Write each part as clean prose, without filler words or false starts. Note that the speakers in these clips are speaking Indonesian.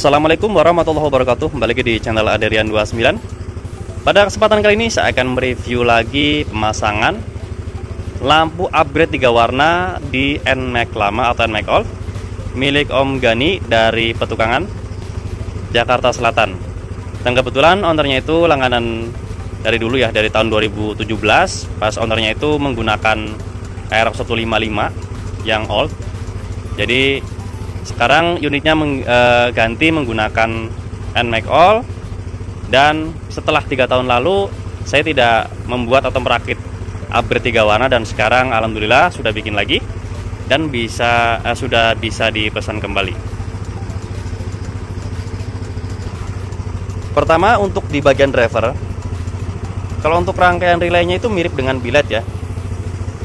Assalamualaikum warahmatullahi wabarakatuh. Kembali lagi di channel Aderian 29. Pada kesempatan kali ini saya akan mereview lagi pemasangan lampu upgrade 3 warna di NMAX lama atau NMAX Old milik Om Gani dari Petukangan, Jakarta Selatan. Dan kebetulan ownernya itu langganan dari dulu ya, dari tahun 2017. Pas ownernya itu menggunakan Aerox 155 yang old. Jadi sekarang unitnya ganti menggunakan NMAX Old. Dan setelah 3 tahun lalu saya tidak membuat atau merakit upgrade 3 warna, dan sekarang alhamdulillah sudah bikin lagi dan sudah bisa dipesan kembali. Pertama, untuk di bagian driver, kalau untuk rangkaian relaynya itu mirip dengan billet ya,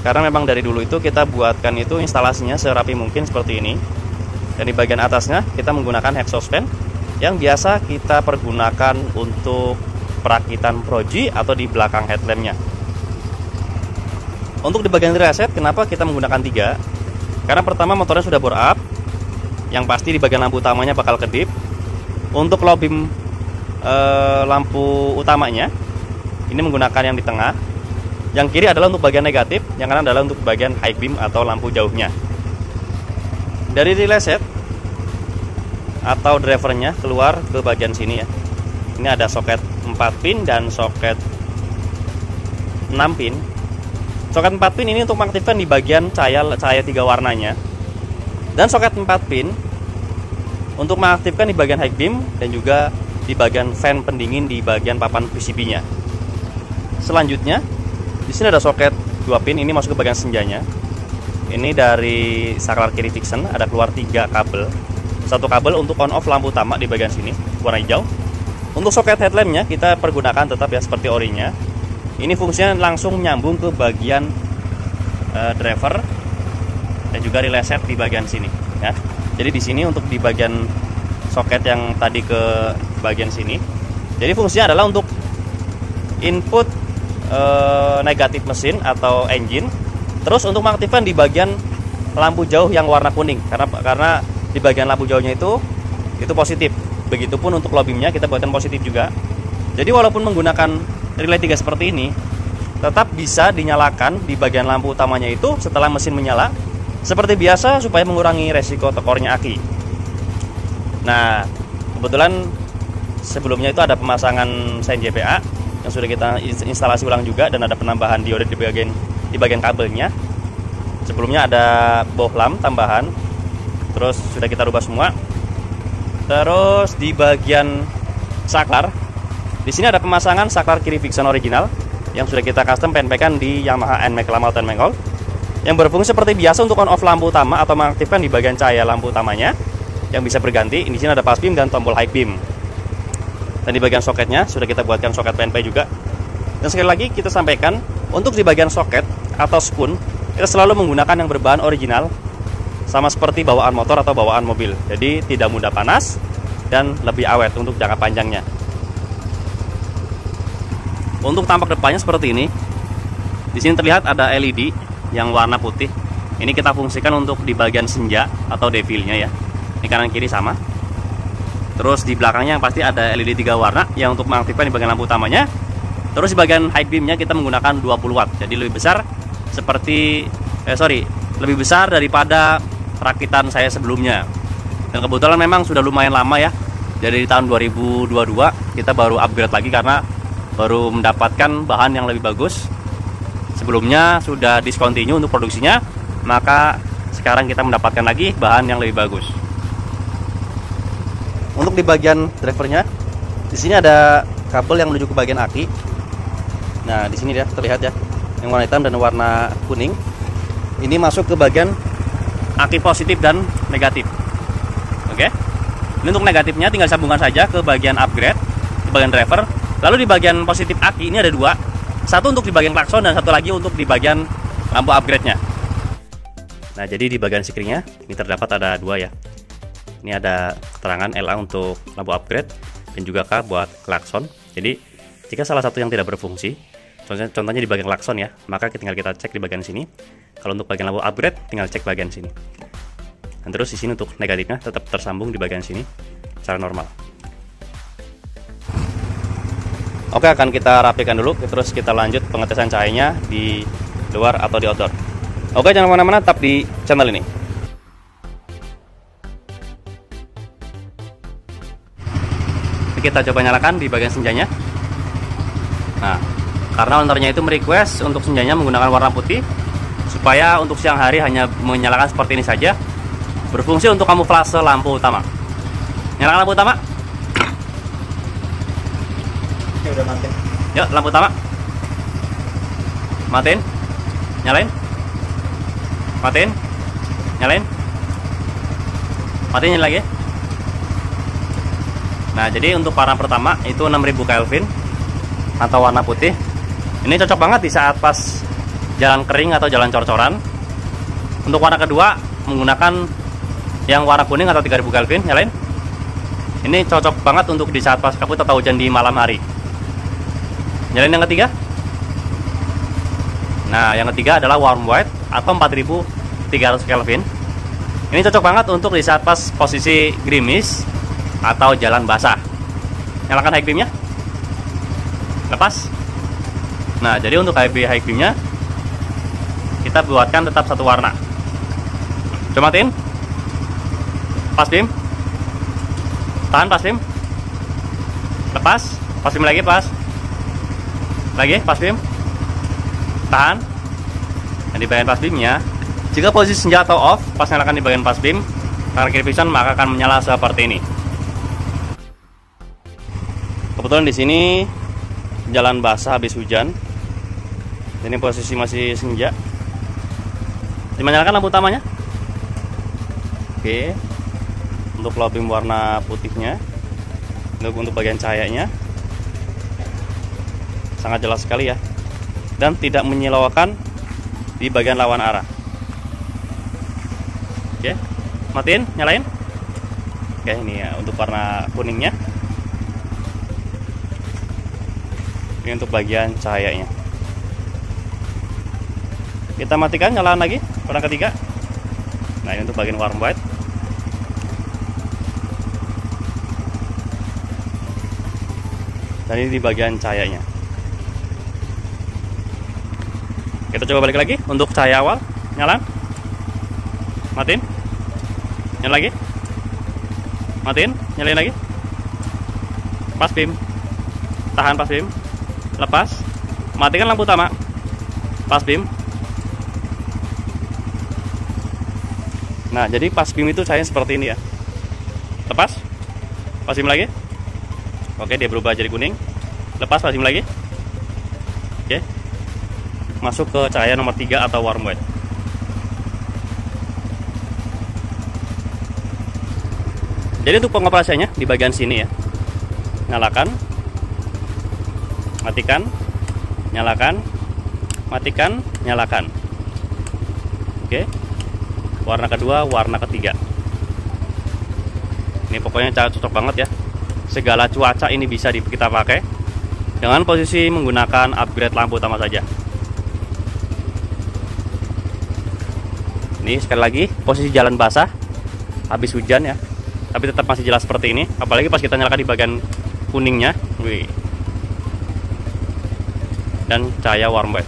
karena memang dari dulu itu kita buatkan itu instalasinya serapi mungkin seperti ini. Dan di bagian atasnya kita menggunakan exhaust fan yang biasa kita pergunakan untuk perakitan proji atau di belakang headlampnya. Untuk di bagian reset, kenapa kita menggunakan 3? Karena pertama, motornya sudah bore up, yang pasti di bagian lampu utamanya bakal kedip. Untuk low beam lampu utamanya ini menggunakan yang di tengah, yang kiri adalah untuk bagian negatif, yang kanan adalah untuk bagian high beam atau lampu jauhnya. Dari relay set atau drivernya keluar ke bagian sini ya. Ini ada soket 4 pin dan soket 6 pin. Soket 4 pin ini untuk mengaktifkan di bagian cahaya 3 warnanya. Dan soket 4 pin untuk mengaktifkan di bagian high beam dan juga di bagian fan pendingin di bagian papan PCB-nya. Selanjutnya, di sini ada soket 2 pin, ini masuk ke bagian senjanya. Ini dari saklar kiri Vixen, ada keluar 3 kabel. Satu kabel untuk on off lampu utama di bagian sini, warna hijau. Untuk soket headlampnya kita pergunakan tetap ya seperti orinya. Ini fungsinya langsung nyambung ke bagian driver dan juga relay set di bagian sini ya. Jadi di sini untuk di bagian soket yang tadi ke bagian sini. Jadi fungsinya adalah untuk input negatif mesin atau engine. Terus untuk mengaktifkan di bagian lampu jauh yang warna kuning, karena di bagian lampu jauhnya itu positif. Begitupun untuk low beamnya kita buatkan positif juga. Jadi walaupun menggunakan relay 3 seperti ini, tetap bisa dinyalakan di bagian lampu utamanya itu setelah mesin menyala seperti biasa supaya mengurangi resiko tekornya aki. Nah, kebetulan sebelumnya itu ada pemasangan sein JPA yang sudah kita instalasi ulang juga, dan ada penambahan diode di bagian kabelnya. Sebelumnya ada bohlam tambahan, terus sudah kita rubah semua. Terus di bagian saklar, di sini ada pemasangan saklar kiri Vixen original yang sudah kita custom PNP-kan di Yamaha NMAX lama atau NMAX Old, yang berfungsi seperti biasa untuk on off lampu utama atau mengaktifkan di bagian cahaya lampu utamanya yang bisa berganti. Di sini ada pass beam dan tombol high beam. Dan di bagian soketnya sudah kita buatkan soket PNP juga. Dan sekali lagi kita sampaikan, untuk di bagian soket atau spoon kita selalu menggunakan yang berbahan original, sama seperti bawaan motor atau bawaan mobil. Jadi tidak mudah panas dan lebih awet untuk jangka panjangnya. Untuk tampak depannya seperti ini. Di sini terlihat ada LED yang warna putih. Ini kita fungsikan untuk di bagian senja atau devilnya ya. Ini kanan kiri sama. Terus di belakangnya yang pasti ada LED 3 warna yang untuk mengaktifkan di bagian lampu utamanya. Terus di bagian high beamnya kita menggunakan 20 watt. Jadi lebih besar lebih besar daripada rakitan saya sebelumnya. Dan kebetulan memang sudah lumayan lama ya. Dari tahun 2022 kita baru upgrade lagi karena baru mendapatkan bahan yang lebih bagus. Sebelumnya sudah discontinue untuk produksinya, maka sekarang kita mendapatkan lagi bahan yang lebih bagus. Untuk di bagian drivernya, di sini ada kabel yang menuju ke bagian aki. Nah, di sini ya terlihat ya, yang warna hitam dan warna kuning. Ini masuk ke bagian aki positif dan negatif. Oke. Ini untuk negatifnya tinggal sambungkan saja ke bagian upgrade, ke bagian driver. Lalu di bagian positif aki ini ada 2. Satu untuk di bagian klakson dan satu lagi untuk di bagian lampu upgrade-nya. Nah, jadi di bagian sikringnya ini terdapat ada 2 ya. Ini ada keterangan LA untuk lampu upgrade dan juga K buat klakson. Jadi jika salah satu yang tidak berfungsi, contohnya di bagian klakson ya, maka tinggal kita cek di bagian sini. Kalau untuk bagian lampu upgrade tinggal cek bagian sini. Dan terus di sini untuk negatifnya tetap tersambung di bagian sini secara normal. Oke, akan kita rapikan dulu, terus kita lanjut pengetesan cahayanya di luar atau di outdoor. Oke, jangan kemana-mana, tetap di channel ini. Kita coba nyalakan di bagian senjanya. Nah, karena ownernya itu merequest untuk senjanya menggunakan warna putih, supaya untuk siang hari hanya menyalakan seperti ini saja, berfungsi untuk kamuflase lampu utama. Nyalakan lampu utama. Ini udah mati. Yuk, lampu utama. Matiin. Nyalain. Matiin. Nyalain. Matiin lagi. Nah, jadi untuk warna pertama itu 6000 Kelvin atau warna putih. Ini cocok banget di saat pas jalan kering atau jalan cor-coran. Untuk warna kedua menggunakan yang warna kuning atau 3000 Kelvin. Nyalain. Ini cocok banget untuk di saat pas kabut atau hujan di malam hari. Nyalain yang ketiga. Nah, yang ketiga adalah warm white atau 4300 Kelvin. Ini cocok banget untuk di saat pas posisi gerimis atau jalan basah. Nyalakan high beamnya. Lepas. Nah, jadi untuk high beamnya kita buatkan tetap satu warna. Coba matiin. Pas beam. Tahan pas beam. Lepas. Pas beam lagi, pas. Lagi, pas beam. Tahan. Dan di bagian pas beamnya, jika posisi senjata off, pas nyalakan di bagian pas beam, karena kiri vision maka akan menyala seperti ini. Kebetulan di sini jalan basah habis hujan. Ini posisi masih senja. Dinyalakan lampu utamanya. Oke. Untuk low beam warna putihnya, untuk bagian cahayanya sangat jelas sekali ya, dan tidak menyilaukan di bagian lawan arah. Oke, matiin, nyalain. Oke, ini ya untuk warna kuningnya. Ini untuk bagian cahayanya. Kita matikan, nyalakan lagi warna ketiga. Nah, ini untuk bagian warm white. Dan ini di bagian cahayanya. Kita coba balik lagi untuk cahaya awal. Nyala. Matiin. Nyala lagi. Matiin, nyalain lagi. Pas beam. Tahan pas beam. Lepas. Matikan lampu utama. Pas beam. Nah, jadi pas beam itu cahaya seperti ini ya. Lepas. Pas beam lagi. Oke, dia berubah jadi kuning. Lepas, pas beam lagi. Oke. Masuk ke cahaya nomor 3 atau warm white. Jadi untuk pengoperasiannya di bagian sini ya. Nyalakan. Matikan. Nyalakan. Matikan, nyalakan. Oke. Warna kedua, warna ketiga. Ini pokoknya cocok banget ya. Segala cuaca ini bisa kita pakai dengan posisi menggunakan upgrade lampu utama saja. Ini sekali lagi posisi jalan basah habis hujan ya, tapi tetap masih jelas seperti ini. Apalagi pas kita nyalakan di bagian kuningnya. Wih. Dan cahaya warm white.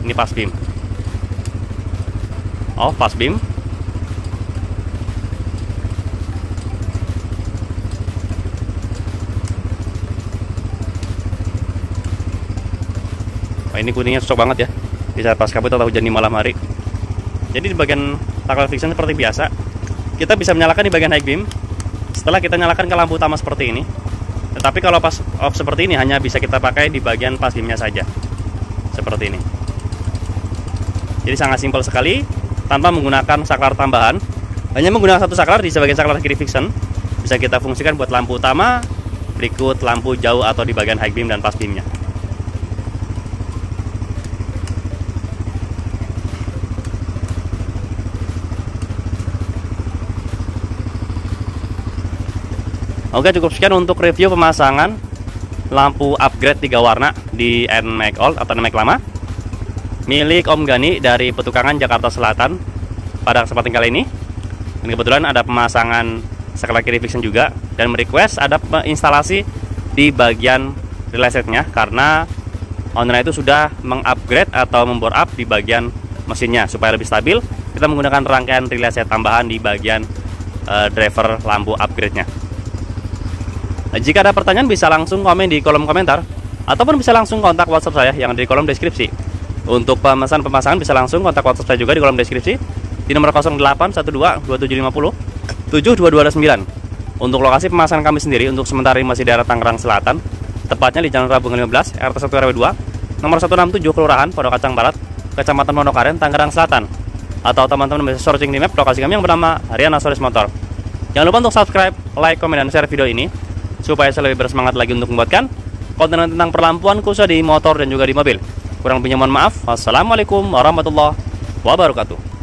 Ini pas beam. Oh, pas beam. Nah, ini kuningnya cocok banget ya di saat pas kabut atau hujan di malam hari. Jadi di bagian tactile vision seperti biasa, kita bisa menyalakan di bagian high beam setelah kita nyalakan ke lampu utama seperti ini. Tetapi kalau pas off seperti ini hanya bisa kita pakai di bagian pas beamnya saja, seperti ini. Jadi sangat simpel sekali, tanpa menggunakan saklar tambahan. Hanya menggunakan satu saklar di sebagian saklar kiri vision bisa kita fungsikan buat lampu utama, berikut lampu jauh atau di bagian high beam dan pas beamnya. Oke, cukup sekian untuk review pemasangan lampu upgrade 3 warna di NMAX Old atau NMAX lama milik Om Gani dari Petukangan Jakarta Selatan pada kesempatan kali ini. Dan kebetulan ada pemasangan sekali kiri friction juga, dan merequest ada instalasi di bagian relay setnya karena owner itu sudah mengupgrade atau membore up di bagian mesinnya supaya lebih stabil. Kita menggunakan rangkaian relay set tambahan di bagian driver lampu upgrade-nya. Nah, jika ada pertanyaan bisa langsung komen di kolom komentar ataupun bisa langsung kontak WhatsApp saya yang ada di kolom deskripsi. Untuk pemesan pemasangan bisa langsung kontak WhatsApp saya juga di kolom deskripsi di nomor 0812 2750 7229. Untuk lokasi pemasangan kami sendiri untuk sementara ini masih daerah Tangerang Selatan, tepatnya di Jalan Rabungan 15 RT 1 RW 2 nomor 167 Kelurahan Pondok Kacang Barat, Kecamatan Monokaren, Tangerang Selatan. Atau teman-teman bisa searching di map lokasi kami yang bernama Haryana Solis Motor. Jangan lupa untuk subscribe, like, komen, dan share video ini supaya saya lebih bersemangat lagi untuk membuatkan konten tentang perlampuan khususnya di motor dan juga di mobil. Kurang lebihnya mohon maaf. Wassalamualaikum warahmatullahi wabarakatuh.